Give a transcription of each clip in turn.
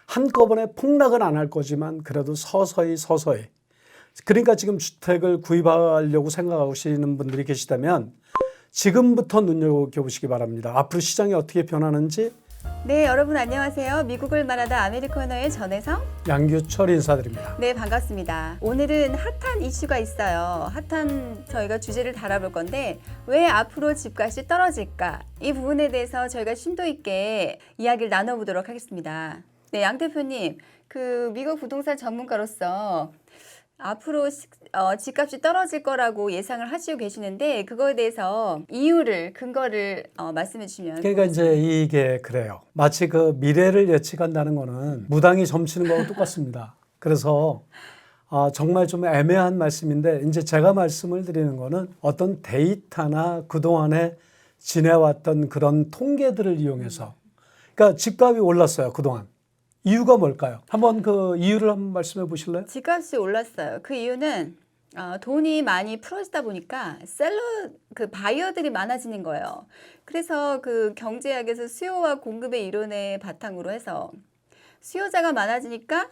한꺼번에 폭락은 안 할 거지만 그래도 서서히 그러니까 지금 주택을 구입하려고 생각하시는 분들이 계시다면 지금부터 눈여겨보시기 바랍니다. 앞으로 시장이 어떻게 변하는지. 네, 여러분 안녕하세요. 미국을 말하다 아메리카노의 전혜성. 양규철 인사드립니다. 네, 반갑습니다. 오늘은 핫한 이슈가 있어요. 핫한 저희가 주제를 다뤄볼 건데 왜 앞으로 집값이 떨어질까? 이 부분에 대해서 저희가 심도 있게 이야기를 나눠보도록 하겠습니다. 네, 양 대표님, 그 미국 부동산 전문가로서 앞으로 집값이 떨어질 거라고 예상을 하시고 계시는데 그거에 대해서 근거를 말씀해 주시면. 그러니까 이제 이게 그래요. 마치 그 미래를 예측한다는 거는 무당이 점치는 거하고 똑같습니다. 그래서 정말 좀 애매한 말씀인데 이제 제가 말씀을 드리는 거는 어떤 데이터나 그동안에 지내왔던 그런 통계들을 이용해서, 그러니까 집값이 올랐어요, 그동안. 이유가 뭘까요? 한번 그 이유를 한번 말씀해 보실래요? 집값이 올랐어요. 그 이유는 돈이 많이 풀어지다 보니까 바이어들이 많아지는 거예요. 그래서 그 경제학에서 수요와 공급의 이론의 바탕으로 해서 수요자가 많아지니까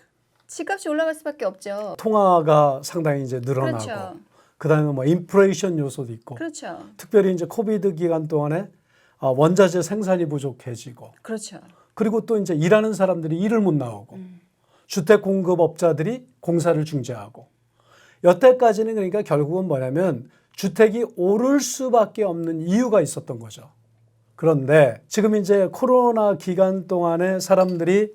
집값이 올라갈 수밖에 없죠. 통화가 상당히 이제 늘어나고, 그렇죠. 그다음에 뭐 인플레이션 요소도 있고, 그렇죠. 특별히 이제 코비드 기간 동안에 원자재 생산이 부족해지고, 그렇죠. 그리고 또 이제 일하는 사람들이 일을 못 나오고, 주택 공급업자들이 공사를 중지하고, 여태까지는 그러니까 결국은 뭐냐면 주택이 오를 수밖에 없는 이유가 있었던 거죠. 그런데 지금 이제 코로나 기간 동안에 사람들이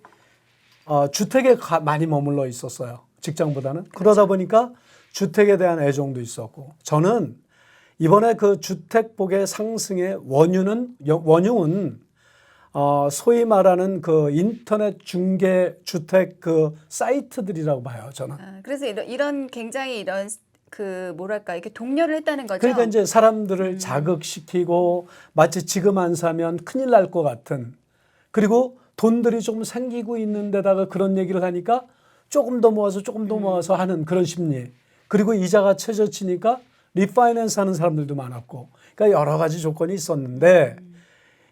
주택에 많이 머물러 있었어요. 직장보다는. 그러다 보니까 주택에 대한 애정도 있었고, 저는 이번에 그 주택복의 상승의 원흉은 소위 말하는 그 인터넷 중개 주택 그 사이트들이라고 봐요, 저는. 그래서 이런 굉장히 이런 이렇게 독려를 했다는 거죠. 그러니까 이제 사람들을 자극시키고 마치 지금 안 사면 큰일 날 것 같은, 그리고 돈들이 좀 생기고 있는 데다가 그런 얘기를 하니까 조금 더 모아서 하는 그런 심리. 그리고 이자가 채져치니까 리파이낸스 하는 사람들도 많았고, 그러니까 여러 가지 조건이 있었는데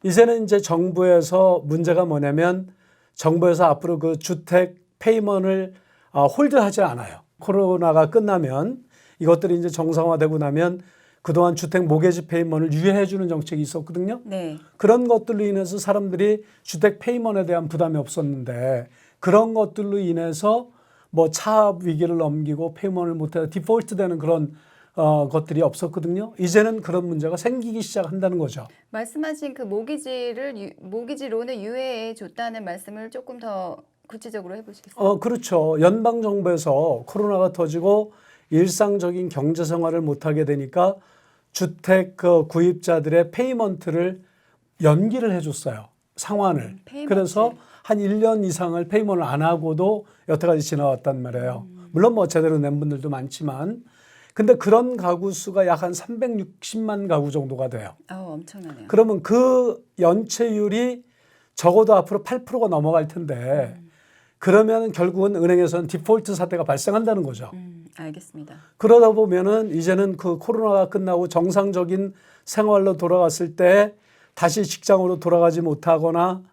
이제는 이제 정부에서 문제가 뭐냐면 정부에서 앞으로 그 주택 페이먼을 홀드하지 않아요. 코로나가 끝나면 이것들이 이제 정상화되고 나면 그동안 주택 모게지 페이먼을 유예해 주는 정책이 있었거든요. 네. 그런 것들로 인해서 사람들이 주택 페이먼에 대한 부담이 없었는데 그런 것들로 인해서 뭐 차압 위기를 넘기고 페이먼을 못해서 디폴트 되는 그런 것들이 없었거든요. 이제는 그런 문제가 생기기 시작한다는 거죠. 말씀하신 그 모기지 론을 유예해 줬다는 말씀을 조금 더 구체적으로 해보시겠어요? 그렇죠. 연방 정부에서 코로나가 터지고 일상적인 경제 생활을 못하게 되니까 주택 그 구입자들의 페이먼트를 연기를 해줬어요. 상환을. 페이먼트. 그래서 한 1년 이상을 페이먼을 안 하고도 여태까지 지나왔단 말이에요. 물론 뭐 제대로 낸 분들도 많지만, 근데 그런 가구 수가 약 한 360만 가구 정도가 돼요. 엄청나네요. 그러면 그 연체율이 적어도 앞으로 8%가 넘어갈 텐데 그러면 결국은 은행에서는 디폴트 사태가 발생한다는 거죠. 알겠습니다. 그러다 보면은 이제는 그 코로나가 끝나고 정상적인 생활로 돌아갔을 때 다시 직장으로 돌아가지 못하거나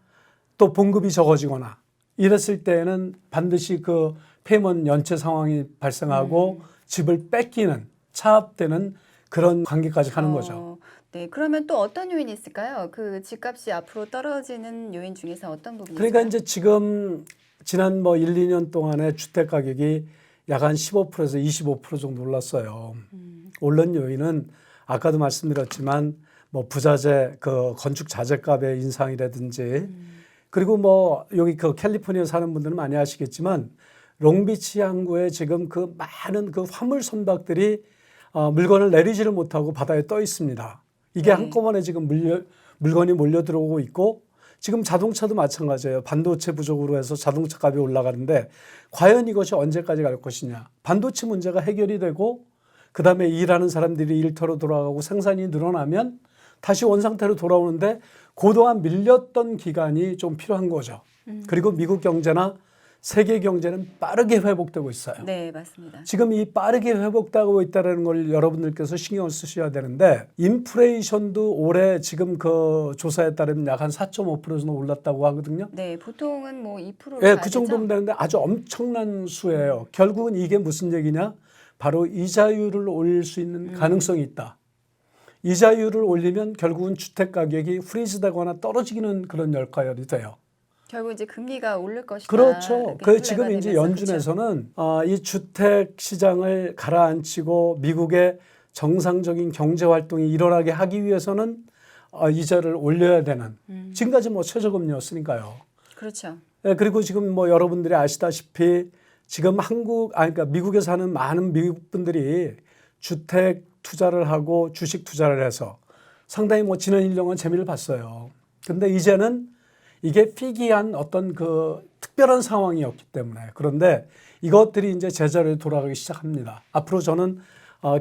또 봉급이 적어지거나 이랬을 때에는 반드시 그 페이먼 연체 상황이 발생하고 집을 뺏기는, 차압되는 그런 관계까지 가는 거죠. 네, 그러면 또 어떤 요인이 있을까요? 그 집값이 앞으로 떨어지는 요인 중에서 어떤 부분이 그러니까 있을까요? 이제 지금 지난 뭐 1, 2년 동안에 주택 가격이 약 한 15%에서 25% 정도 올랐어요. 오른 요인은 아까도 말씀드렸지만 뭐 부자재, 그 건축 자재값의 인상이라든지 그리고 뭐 여기 그 캘리포니아 사는 분들은 많이 아시겠지만 롱비치 항구에 지금 그 많은 그 화물 선박들이 물건을 내리지를 못하고 바다에 떠 있습니다. 이게 네. 한꺼번에 지금 물건이 몰려 들어오고 있고, 지금 자동차도 마찬가지예요. 반도체 부족으로 해서 자동차 값이 올라가는데 과연 이것이 언제까지 갈 것이냐. 반도체 문제가 해결이 되고 그다음에 일하는 사람들이 일터로 돌아가고 생산이 늘어나면 다시 원상태로 돌아오는데 그동안 밀렸던 기간이 좀 필요한 거죠. 그리고 미국 경제나 세계 경제는 빠르게 회복되고 있어요. 네, 맞습니다. 지금 이 빠르게 회복되고 있다는 걸 여러분들께서 신경을 쓰셔야 되는데 인플레이션도 올해 지금 그 조사에 따르면 약 한 4.5% 정도 올랐다고 하거든요. 네, 보통은 뭐 2%로 예, 가야 그 정도면 되죠? 되는데 아주 엄청난 수예요. 결국은 이게 무슨 얘기냐? 바로 이자율을 올릴 수 있는 가능성이 있다. 이자율을 올리면 결국은 주택 가격이 프리즈되거나 떨어지는 그런 역할이 돼요. 결국 이제 금리가 오를 것이다. 그렇죠. 이렇게 그 플레이가 지금 이제 되면서, 연준에서는 이 주택 시장을 가라앉히고 미국의 정상적인 경제 활동이 일어나게 하기 위해서는 이자를 올려야 되는 지금까지 뭐 최저금리였으니까요. 그렇죠. 예, 그리고 지금 뭐 여러분들이 아시다시피 지금 그러니까 미국에 사는 많은 미국 분들이 주택 투자를 하고 주식 투자를 해서 상당히 뭐 지난 1년간 재미를 봤어요. 근데 이제는 이게 피기한 어떤 그 특별한 상황이었기 때문에 그런데 이것들이 이제 제자리로 돌아가기 시작합니다. 앞으로 저는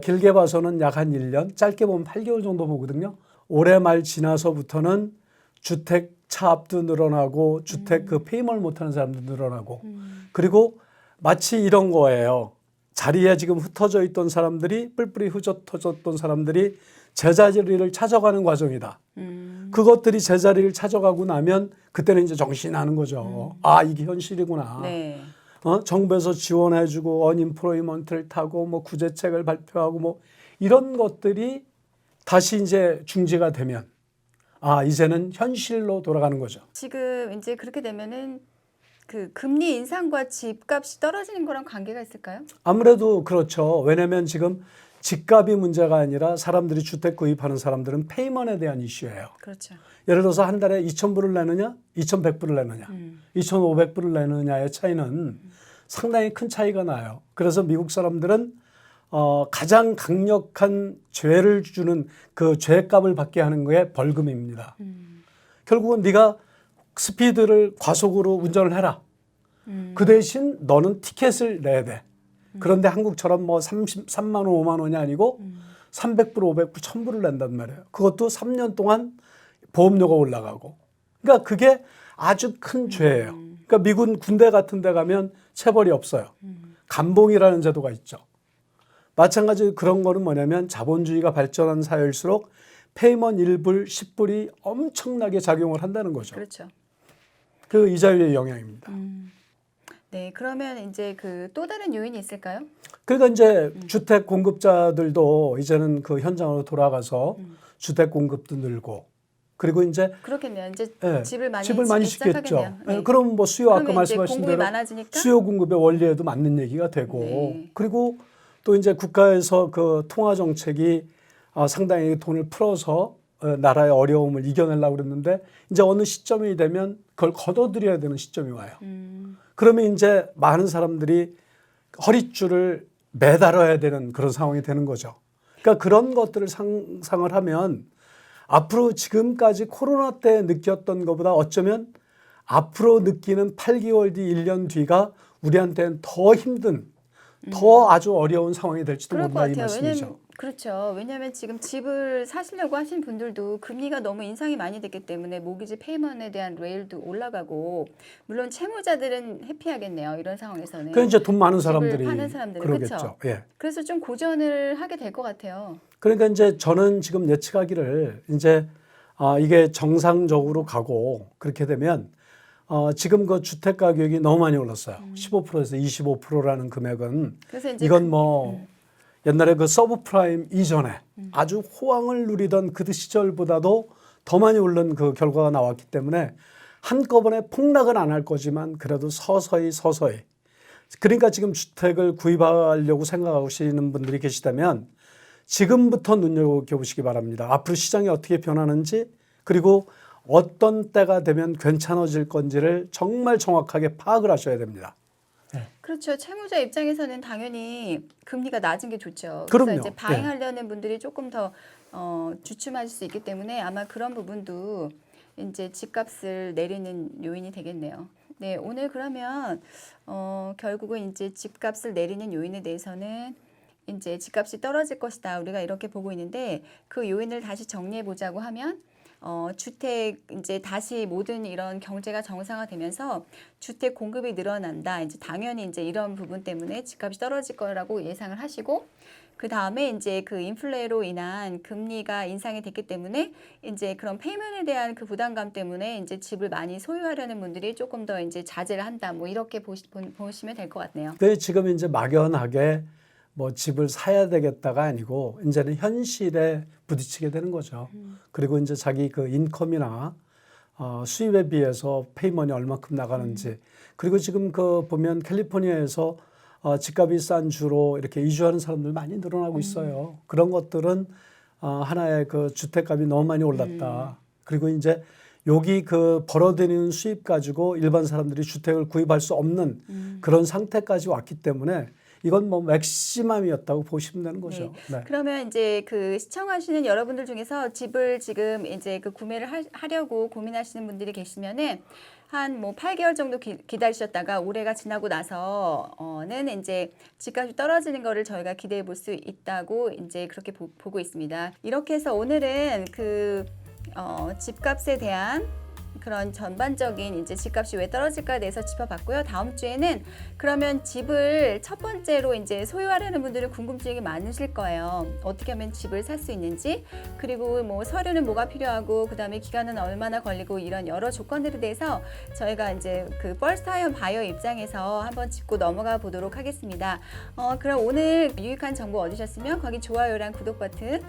길게 봐서는 약 한 1년, 짧게 보면 8개월 정도 보거든요. 올해 말 지나서부터는 주택 차압도 늘어나고 주택 그 페이먼을 못하는 사람도 늘어나고 그리고 마치 이런 거예요. 자리에 지금 흩어져 있던 사람들이 뿔뿔이 흩어졌던 사람들이 제자리를 찾아가는 과정이다. 그것들이 제자리를 찾아가고 나면 그때는 이제 정신이 나는 거죠. 아, 이게 현실이구나. 네. 정부에서 지원해주고 언임플로이먼트를 타고 뭐 구제책을 발표하고 뭐 이런 것들이 다시 이제 중지가 되면 이제는 현실로 돌아가는 거죠. 지금 이제 그렇게 되면은 그 금리 인상과 집값이 떨어지는 거랑 관계가 있을까요? 아무래도 그렇죠. 왜냐하면 지금 집값이 문제가 아니라 사람들이 주택 구입하는 사람들은 페이먼에 대한 이슈예요. 그렇죠. 예를 들어서 한 달에 2,000불을 내느냐, 2,100불을 내느냐, 2,500불을 내느냐의 차이는 상당히 큰 차이가 나요. 그래서 미국 사람들은 가장 강력한 죄를 주는 그 죄값을 받게 하는 거에 벌금입니다. 결국은 네가 스피드를 과속으로 운전을 해라. 그 대신 너는 티켓을 내야 돼. 그런데 한국처럼 뭐 3만 원, 5만 원이 아니고 300불, 500불, 1000불을 낸단 말이에요. 그것도 3년 동안 보험료가 올라가고. 그러니까 그게 아주 큰 죄예요. 그러니까 미군 군대 같은 데 가면 체벌이 없어요. 감봉이라는 제도가 있죠. 마찬가지로 그런 거는 뭐냐면 자본주의가 발전한 사회일수록 페이먼 1불, 10불이 엄청나게 작용을 한다는 거죠. 그렇죠. 그 이자율의 영향입니다. 네, 그러면 이제 그 또 다른 요인이 있을까요? 그러니까 이제 주택 공급자들도 이제는 그 현장으로 돌아가서 주택 공급도 늘고 그리고 이제 그렇겠네요. 이제 예, 집을 많이 집을 짓기 짓겠죠. 시작하겠네요. 네. 예, 그럼 뭐 수요 아까 그러면 이제 말씀하신 공급이 대로 많아지니까 수요 공급의 원리에도 맞는 얘기가 되고 네. 그리고 또 이제 국가에서 그 통화 정책이 상당히 돈을 풀어서 나라의 어려움을 이겨내려고 그랬는데 이제 어느 시점이 되면 그걸 걷어들여야 되는 시점이 와요. 그러면 이제 많은 사람들이 허릿줄을 매달아야 되는 그런 상황이 되는 거죠. 그러니까 그런 것들을 상상을 하면 앞으로 지금까지 코로나 때 느꼈던 것보다 어쩌면 앞으로 느끼는 8개월 뒤, 1년 뒤가 우리한테는 더 힘든, 더 아주 어려운 상황이 될지도 그럴 것 모른다 이 같아요. 말씀이죠. 그렇죠. 왜냐하면 지금 집을 사시려고 하신 분들도 금리가 너무 인상이 많이 됐기 때문에 모기지 페이먼에 대한 레일도 올라가고 물론 채무자들은 해피하겠네요. 이런 상황에서는. 그러니까 이제 돈 많은 집을 사람들이 파는 사람들은 그러겠죠. 그렇죠. 예. 그래서 좀 고전을 하게 될 것 같아요. 그러니까 이제 저는 지금 예측하기를 이제 이게 정상적으로 가고 그렇게 되면 지금 그 주택 가격이 너무 많이 올랐어요. 15%에서 25%라는 금액은 그래서 이제 이건 뭐 옛날에 그 서브프라임 이전에 아주 호황을 누리던 그 시절보다도 더 많이 오른 그 결과가 나왔기 때문에 한꺼번에 폭락은 안 할 거지만 그래도 서서히 그러니까 지금 주택을 구입하려고 생각하시는 분들이 계시다면 지금부터 눈여겨보시기 바랍니다. 앞으로 시장이 어떻게 변하는지 그리고 어떤 때가 되면 괜찮아질 건지를 정말 정확하게 파악을 하셔야 됩니다. 그렇죠. 채무자 입장에서는 당연히 금리가 낮은 게 좋죠. 그럼요. 그래서 이제 바잉하려는 분들이 조금 더 주춤하실 수 있기 때문에 아마 그런 부분도 이제 집값을 내리는 요인이 되겠네요. 네, 오늘 그러면 결국은 이제 집값을 내리는 요인에 대해서는 이제 집값이 떨어질 것이다. 우리가 이렇게 보고 있는데 그 요인을 다시 정리해 보자고 하면 주택 이제 다시 모든 이런 경제가 정상화되면서 주택 공급이 늘어난다. 이제 당연히 이제 이런 부분 때문에 집값이 떨어질 거라고 예상을 하시고 그 다음에 이제 그 인플레로 인한 금리가 인상이 됐기 때문에 이제 그런 페이먼에 대한 그 부담감 때문에 이제 집을 많이 소유하려는 분들이 조금 더 이제 자제를 한다. 뭐 이렇게 보시면 될 것 같네요. 근데 지금 이제 막연하게 뭐 집을 사야 되겠다가 아니고 이제는 현실에 부딪히게 되는 거죠. 그리고 이제 자기 그 인컴이나 수입에 비해서 페이먼이 얼마큼 나가는지 그리고 지금 그 보면 캘리포니아에서 집값이 싼 주로 이렇게 이주하는 사람들 많이 늘어나고 있어요. 그런 것들은 하나의 그 주택값이 너무 많이 올랐다. 그리고 이제 여기 그 벌어들이는 수입 가지고 일반 사람들이 주택을 구입할 수 없는 그런 상태까지 왔기 때문에 이건 뭐 맥시멈이었다고 보시면 되는 거죠. 네. 그러면 이제 그 시청하시는 여러분들 중에서 집을 지금 이제 그 구매를 하려고 고민하시는 분들이 계시면은 한 뭐 8개월 정도 기다리셨다가 올해가 지나고 나서는 이제 집값이 떨어지는 거를 저희가 기대해 볼 수 있다고 이제 그렇게 보고 있습니다. 이렇게 해서 오늘은 그 집값에 대한 그런 전반적인 이제 집값이 왜 떨어질까에 대해서 짚어봤고요. 다음 주에는 그러면 집을 첫 번째로 이제 소유하려는 분들은 궁금증이 많으실 거예요. 어떻게 하면 집을 살 수 있는지, 그리고 뭐 서류는 뭐가 필요하고, 그 다음에 기간은 얼마나 걸리고 이런 여러 조건들에 대해서 저희가 이제 그 퍼스트타임 바이어 입장에서 한번 짚고 넘어가 보도록 하겠습니다. 그럼 오늘 유익한 정보 얻으셨으면 거기 좋아요랑 구독 버튼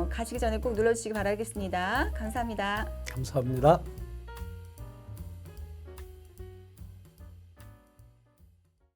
가시기 전에 꼭 눌러주시기 바라겠습니다. 감사합니다. 감사합니다.